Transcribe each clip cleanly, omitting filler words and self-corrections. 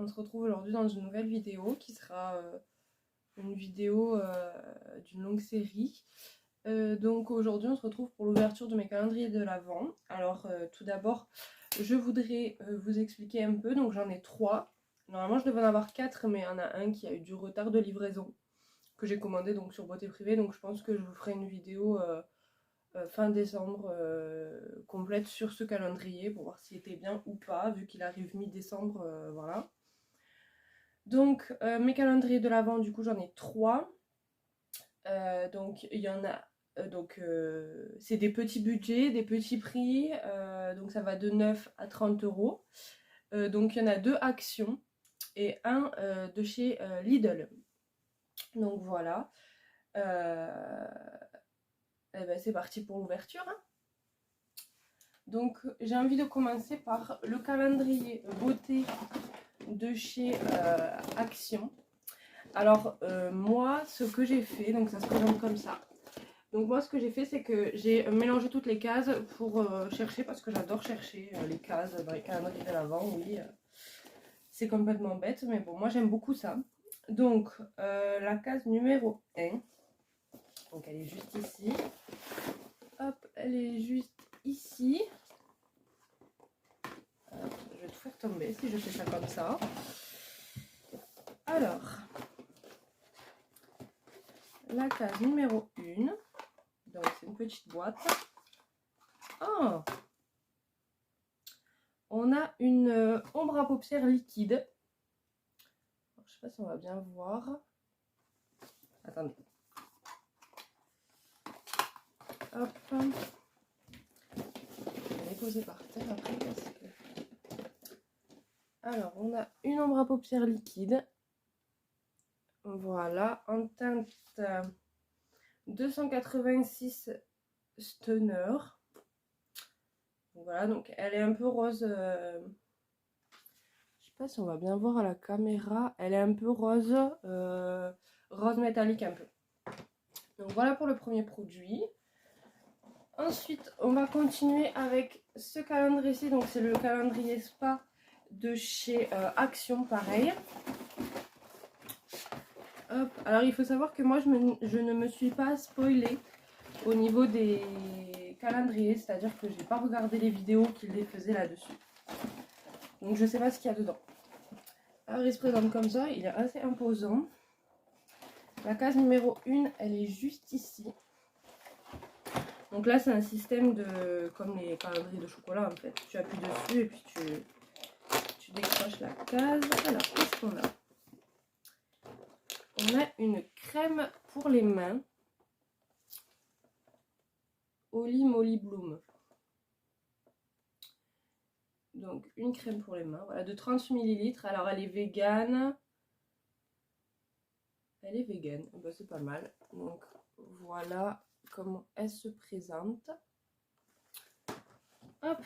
on se retrouve aujourd'hui dans une nouvelle vidéo qui sera une vidéo d'une longue série. Donc aujourd'hui on se retrouve pour l'ouverture de mes calendriers de l'Avent. Alors tout d'abord je voudrais vous expliquer un peu, donc j'en ai 3. Normalement je devais en avoir 4 mais il y en a un qui a eu du retard de livraison que j'ai commandé donc sur Beauté Privée, donc je pense que je vous ferai une vidéo fin décembre complète sur ce calendrier pour voir s'il était bien ou pas vu qu'il arrive mi-décembre, voilà. Donc mes calendriers de l'Avent, du coup j'en ai 3. Donc il y en a c'est des petits budgets, des petits prix, donc ça va de 9 à 30 euros. Donc il y en a 2 actions et un de chez Lidl. Donc voilà. Et ben c'est parti pour l'ouverture, hein. Donc j'ai envie de commencer par le calendrier beauté de chez Action. Alors moi ce que j'ai fait, donc ça se présente comme ça. Donc moi ce que j'ai fait c'est que j'ai mélangé toutes les cases pour chercher, parce que j'adore chercher les cases dans les calendriers de l'Avent, oui. C'est complètement bête mais bon moi j'aime beaucoup ça. Donc la case numéro 1, donc elle est juste ici. Hop, elle est juste ici. Hop, je vais tout faire tomber si je fais ça comme ça. Alors, la case numéro 1, donc c'est une petite boîte. Oh, on a une ombre à paupières liquide. Alors, je sais pas si on va bien voir. Attendez. Hop. Je vais les poser par terre après parce que... Alors, on a une ombre à paupières liquide. Voilà, en teinte 286 Stoner. Voilà, donc elle est un peu rose. Je sais pas si on va bien voir à la caméra. Elle est un peu rose, rose métallique un peu. Donc voilà pour le premier produit. Ensuite, on va continuer avec ce calendrier-ci. Donc c'est le calendrier spa de chez Action, pareil. Hop. Alors il faut savoir que moi je ne me suis pas spoilée au niveau des calendriers, c'est-à-dire que j'ai pas regardé les vidéos qu'ils les faisaient là-dessus. Donc je sais pas ce qu'il y a dedans. Alors il se présente comme ça, il est assez imposant. La case numéro 1, elle est juste ici. Donc là c'est un système de comme les calendriers de chocolat en fait. Tu appuies dessus et puis tu décroches la case. Alors qu'est-ce qu'on a? On a une crème pour les mains. Holy Moly Bloom. Donc une crème pour les mains, voilà, de 30 ml. Alors elle est végane. Elle est végane, ben, c'est pas mal. Donc voilà comment elle se présente. Hop.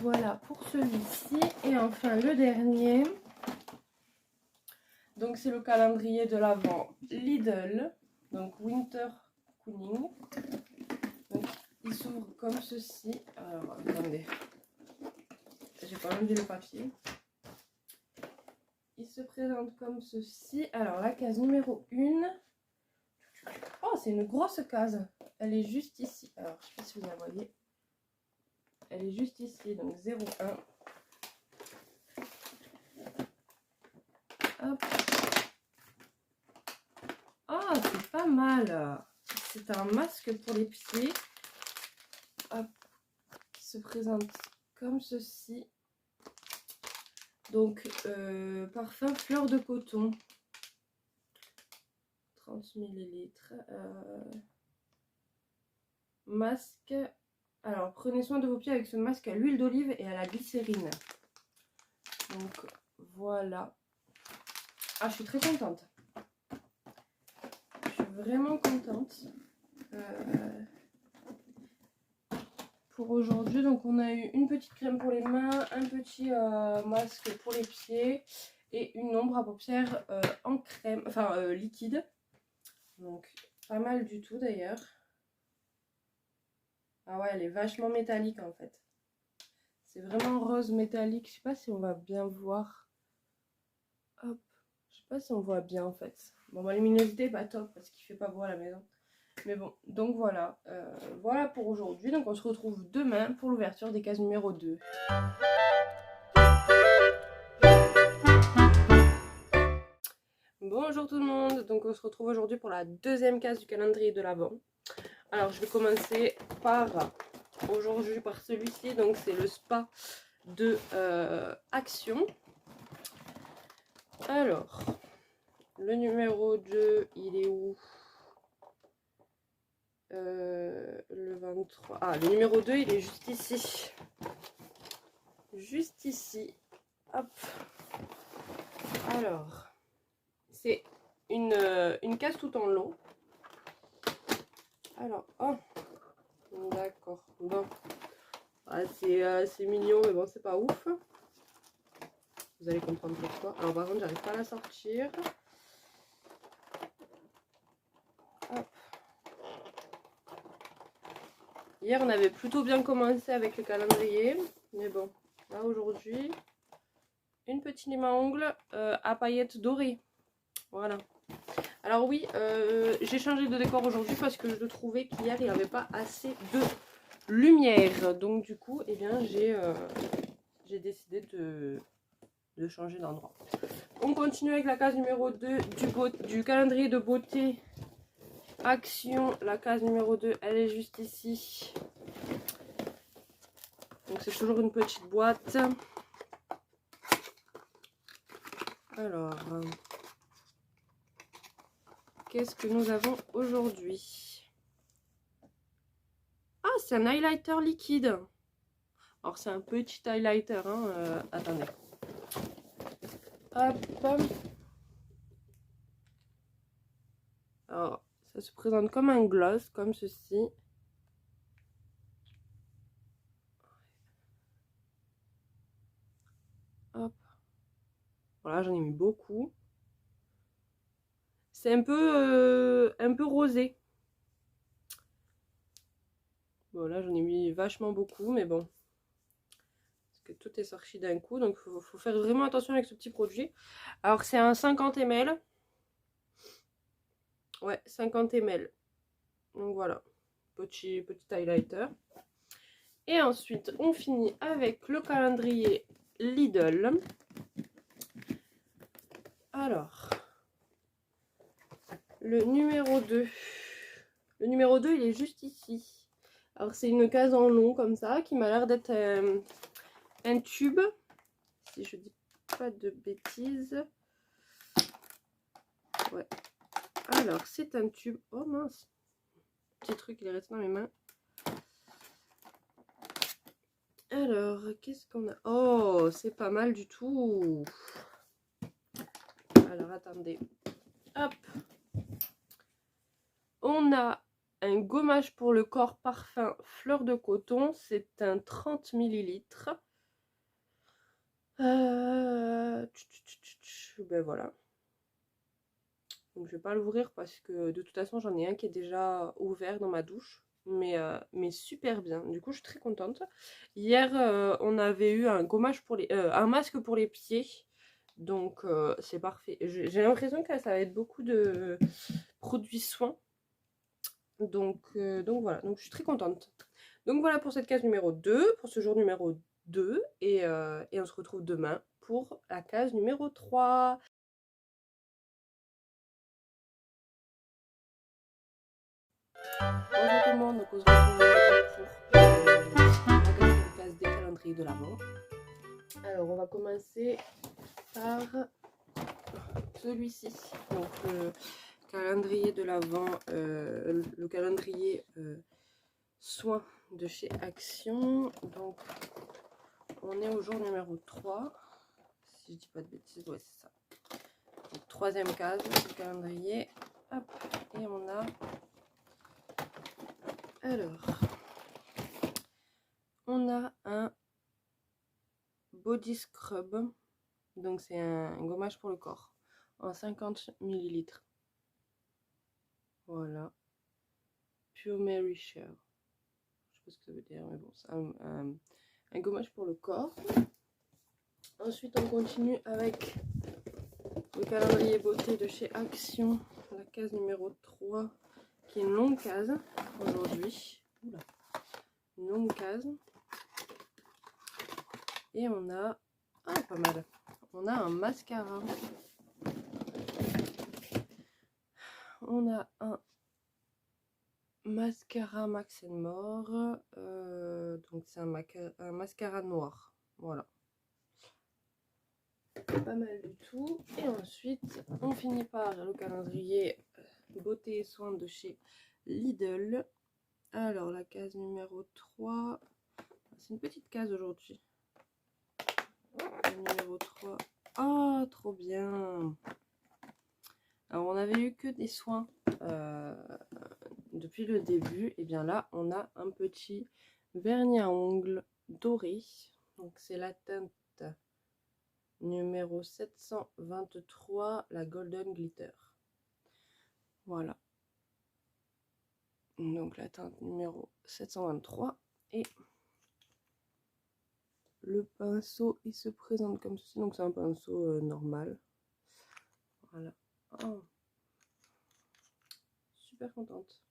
Voilà pour celui-ci. Et enfin le dernier. Donc c'est le calendrier de l'Avent Lidl. Donc Winter Cooling. Donc il s'ouvre comme ceci. Alors attendez. J'ai pas enlevé le papier. Il se présente comme ceci. Alors la case numéro 1. Oh, c'est une grosse case. Elle est juste ici. Alors, je sais pas si vous la voyez. Elle est juste ici, donc 0,1. Hop. Oh, c'est pas mal. C'est un masque pour les pieds. Hop. Qui se présente comme ceci. Donc, parfum fleur de coton. 30 ml. Masque. Alors, prenez soin de vos pieds avec ce masque à l'huile d'olive et à la glycérine. Donc, voilà. Ah, je suis très contente. Je suis vraiment contente. Pour aujourd'hui, donc on a eu une petite crème pour les mains, un petit masque pour les pieds et une ombre à paupières en crème, enfin liquide. Donc, pas mal du tout d'ailleurs. Ah ouais, elle est vachement métallique en fait. C'est vraiment rose métallique. Je sais pas si on va bien voir. Hop. Je sais pas si on voit bien en fait. Bon, ma luminosité est pas top parce qu'il fait pas beau à la maison. Mais bon, donc voilà. Voilà pour aujourd'hui. Donc on se retrouve demain pour l'ouverture des cases numéro 2. Bonjour tout le monde. Donc on se retrouve aujourd'hui pour la deuxième case du calendrier de l'Avent. Alors je vais commencer par aujourd'hui par celui-ci. Donc c'est le spa de Action. Alors, le numéro 2, il est où? Le 23. Ah, le numéro 2, il est juste ici. Juste ici. Hop. Alors, c'est une case tout en long. Alors, oh. D'accord. Bon. Ah, c'est mignon, mais bon, c'est pas ouf. Vous allez comprendre pourquoi. Alors, par contre, j'arrive pas à la sortir. Hop. Hier, on avait plutôt bien commencé avec le calendrier. Mais bon, là, aujourd'hui, une petite lime à ongles à paillettes dorées. Voilà. Alors oui, j'ai changé de décor aujourd'hui parce que je trouvais qu'hier, il n'y avait pas assez de lumière. Donc du coup, eh bien, j'ai décidé de changer d'endroit. On continue avec la case numéro 2 du calendrier de beauté Action. La case numéro 2, elle est juste ici. Donc c'est toujours une petite boîte. Alors, qu'est-ce que nous avons aujourd'hui? Ah, c'est un highlighter liquide. Alors c'est un petit highlighter, hein, attendez. Hop. Alors, ça se présente comme un gloss, comme ceci. Hop. Voilà, j'en ai mis beaucoup. C'est un peu rosé. Bon, là, j'en ai mis vachement beaucoup, mais bon. Parce que tout est sorti d'un coup, donc il faut faire vraiment attention avec ce petit produit. Alors, c'est un 50 ml. Ouais, 50 ml. Donc voilà, petit highlighter. Et ensuite, on finit avec le calendrier Lidl. Alors, le numéro 2. Le numéro 2, il est juste ici. Alors, c'est une case en long comme ça, qui m'a l'air d'être un tube. Si je dis pas de bêtises. Ouais. Alors, c'est un tube. Oh mince. Petit truc, il est resté dans mes mains. Alors, qu'est-ce qu'on a? Oh, c'est pas mal du tout. Alors, attendez. Hop. On a un gommage pour le corps parfum fleur de coton. C'est un 30 ml. Ben voilà. Donc je vais pas l'ouvrir parce que de toute façon j'en ai un qui est déjà ouvert dans ma douche. Mais super bien. Du coup je suis très contente. Hier on avait eu un gommage pour les un masque pour les pieds. Donc c'est parfait. J'ai l'impression que ça va être beaucoup de produits soins. Donc voilà, donc je suis très contente. Donc voilà pour cette case numéro 2, pour ce jour numéro 2. Et on se retrouve demain pour la case numéro 3. Bonjour tout le monde, donc on se retrouve pour la quatrième case des calendriers de l'Avent. Alors on va commencer par celui-ci. Donc le calendrier de l'Avent, le calendrier soins de chez Action. Donc on est au jour numéro 3. Si je dis pas de bêtises, ouais c'est ça. Donc, troisième case du calendrier. Hop, et on a... Alors, on a un body scrub. Donc c'est un gommage pour le corps en 50 ml. Voilà. Pure Mary Share. Je sais pas ce que ça veut dire, mais bon, c'est un un gommage pour le corps. Ensuite on continue avec le calendrier beauté de chez Action, la case numéro 3, qui est une longue case aujourd'hui. Une longue case. Et on a, pas mal, on a un mascara. On a un mascara Max More, donc c'est un mascara noir, voilà. Pas mal du tout. Et ensuite on finit par le calendrier beauté et soins de chez Lidl. Alors la case numéro 3, c'est une petite case aujourd'hui. Numéro 3, oh trop bien. Alors on avait eu que des soins depuis le début, et bien là on a un petit vernis à ongles doré, donc c'est la teinte numéro 723, la Golden Glitter. Voilà, donc la teinte numéro 723, et le pinceau il se présente comme ceci, donc c'est un pinceau normal. Voilà, oh. Super contente.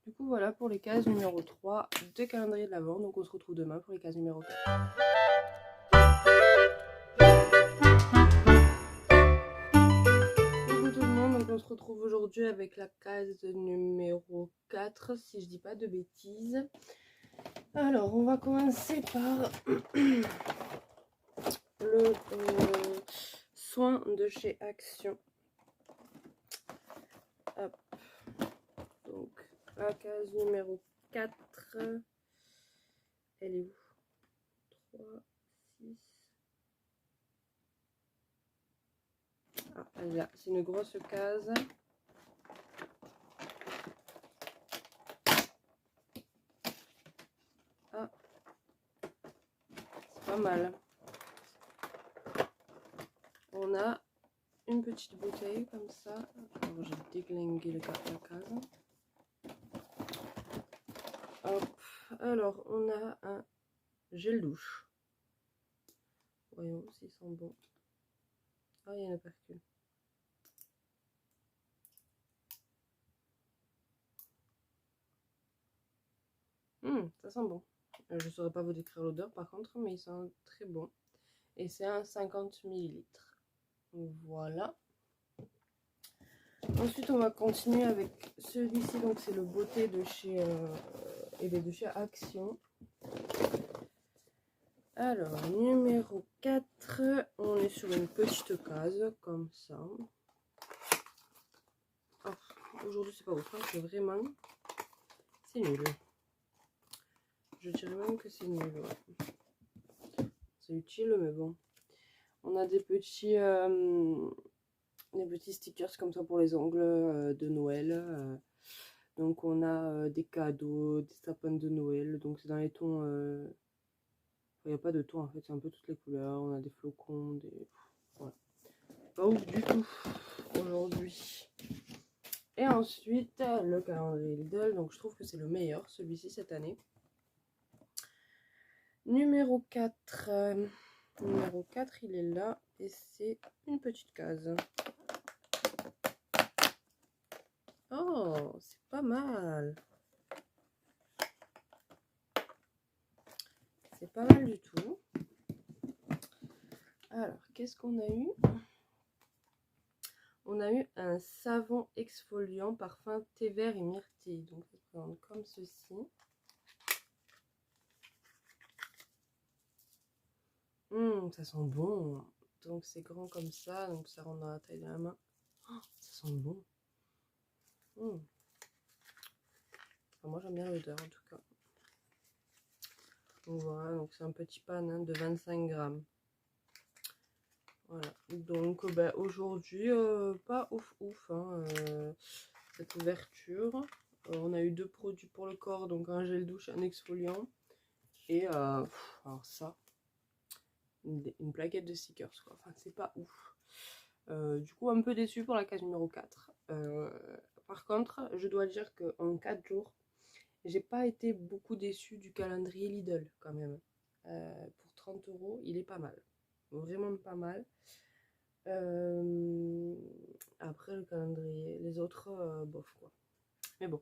Du coup voilà pour les cases numéro 3 de calendrier de l'Avent, donc on se retrouve demain pour les cases numéro 4. On se retrouve aujourd'hui avec la case numéro 4, si je dis pas de bêtises. Alors, on va commencer par le soin de chez Action. Hop. Donc, la case numéro 4, elle est où? 3, 6. Ah, elle est là. C'est une grosse case. Ah, c'est pas mal. On a une petite bouteille comme ça. Alors, j'ai déglingué la case. Hop. Alors, on a un gel douche. Voyons s'il sent bon. Ah, il y a une opercule. Ça sent bon. Je ne saurais pas vous décrire l'odeur par contre, mais il sent très bon. Et c'est un 50 ml. Voilà. Ensuite, on va continuer avec celui-ci. Donc, c'est le beauté de chez, de chez Action. Alors, numéro 4, on est sur une petite case comme ça. Oh, aujourd'hui, c'est pas ouf, hein, c'est vraiment... C'est nul. Je dirais même que c'est nul. Ouais. C'est utile, mais bon. On a des petits stickers comme ça pour les ongles de Noël. Donc, on a des cadeaux, des sapins de Noël. Donc, c'est dans les tons... Il n'y a pas de ton en fait, c'est un peu toutes les couleurs. On a des flocons, des... Voilà. Pas ouf du tout aujourd'hui. Et ensuite, le calendrier Lidl. Donc je trouve que c'est le meilleur, celui-ci cette année. Numéro 4. Numéro 4, il est là. Et c'est une petite case. Oh, c'est pas mal. C'est pas mal du tout. Alors, qu'est-ce qu'on a eu? On a eu un savon exfoliant parfum thé vert et myrtille. Donc, ça se présente comme ceci. Ça sent bon. Donc, c'est grand comme ça. Donc, ça rentre dans la taille de la main. Oh, ça sent bon. Enfin, moi, j'aime bien l'odeur en tout cas. Donc, voilà. Donc, c'est un petit pan de 25 grammes. Voilà, donc aujourd'hui, pas ouf, hein, cette ouverture. On a eu 2 produits pour le corps, donc un gel douche, un exfoliant. Et alors ça, une plaquette de stickers, quoi. Enfin, c'est pas ouf. Du coup, un peu déçu pour la case numéro 4. Par contre, je dois dire qu'en 4 jours, j'ai pas été beaucoup déçue du calendrier Lidl, quand même. pour 30 €, il est pas mal. Vraiment pas mal. Après le calendrier, les autres, bof quoi. Mais bon,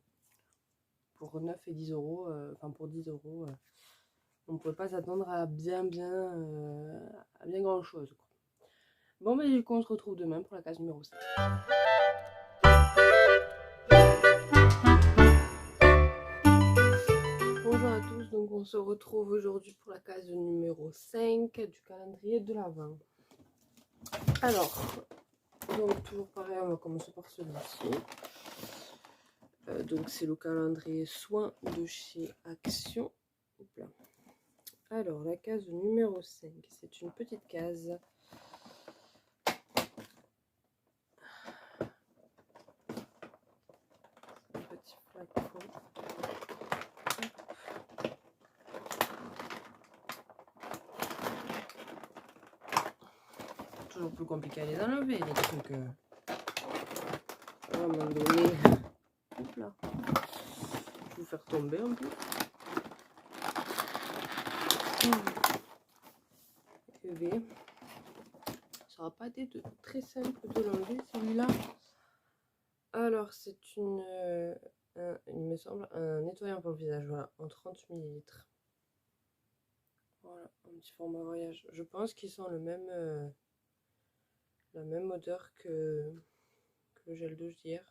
pour 9 et 10 €, enfin pour 10 €, on ne pouvait pas s'attendre à bien grand chose, quoi. Bon, mais du coup, on se retrouve demain pour la case numéro 5. Bonjour à tous, donc on se retrouve aujourd'hui pour la case numéro 5 du calendrier de l'Avent. Alors, donc toujours pareil, on va commencer par celui-ci. Donc c'est le calendrier soins de chez Action. Hop là. Alors, la case numéro 5, c'est une petite case. Un petit flacon. Toujours plus compliqué à les enlever, les trucs. À un moment donné. Hop là. Je vais vous faire tomber un peu. Et bien, ça n'aura pas été très simple de l'enlever celui-là. Alors, c'est il me semble, un nettoyant pour le visage, voilà, en 30 ml. Voilà, un petit format voyage. Je pense qu'ils sont la même odeur que le gel douche d'hier.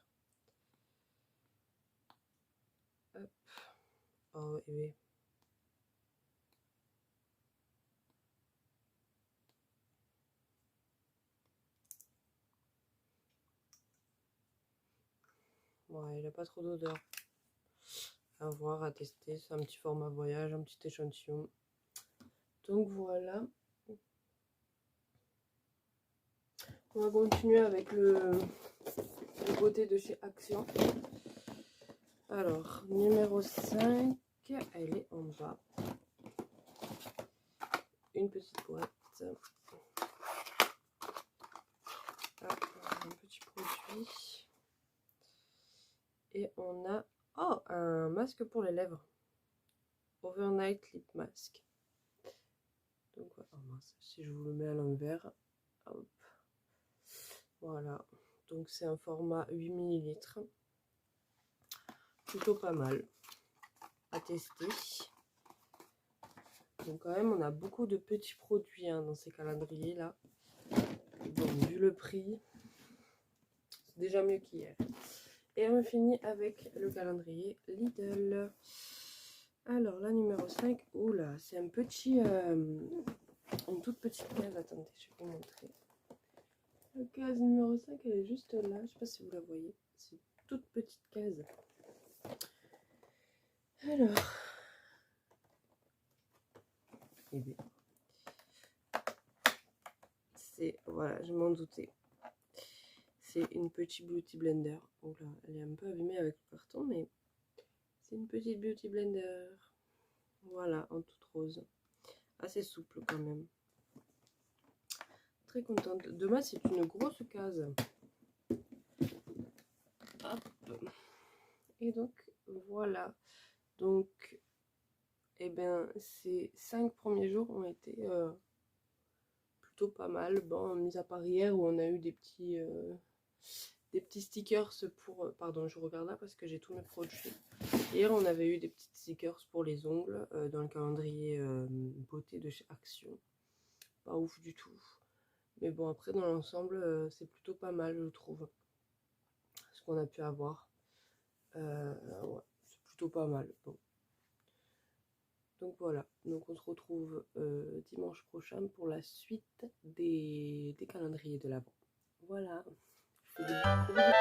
Hop. Oh, et oui. Ouais, il n'a pas trop d'odeur. À voir, à tester. C'est un petit format voyage, un petit échantillon. Donc voilà. On va continuer avec le beauté de chez Action. Alors, numéro 5, elle est en bas. Une petite boîte. Hop, un petit produit. Et on a un masque pour les lèvres. Overnight Lip Mask. Donc voilà, si je vous le mets à l'envers. Hop. Voilà. Donc c'est un format 8 ml. Plutôt pas mal à tester. Donc quand même on a beaucoup de petits produits dans ces calendriers là. Bon, vu le prix, c'est déjà mieux qu'hier. Et on finit avec le calendrier Lidl. Alors la numéro 5, oula, c'est un petit, une toute petite case. Attendez, je vais vous montrer. La case numéro 5, elle est juste là. Je ne sais pas si vous la voyez. C'est une toute petite case. Alors, eh bien, c'est, voilà, je m'en doutais. C'est une petite beauty blender. Donc là, elle est un peu abîmée avec le carton, mais c'est une petite beauty blender. Voilà, en toute rose. Assez souple quand même. Très contente. Demain, c'est une grosse case. Hop. Et donc, voilà. Donc, eh bien, ces 5 premiers jours ont été plutôt pas mal. Bon, mis à part hier où on a eu des petits stickers pour... pardon, je regarde là parce que j'ai tous mes produits. Hier, on avait eu des petits stickers pour les ongles dans le calendrier beauté de chez Action. Pas ouf du tout. Mais bon, après, dans l'ensemble, c'est plutôt pas mal, je trouve. Ce qu'on a pu avoir. Ouais, c'est plutôt pas mal. Bon. Donc voilà. Donc on se retrouve dimanche prochain pour la suite des calendriers de l'Avent. Voilà. Je fais des gros bisous.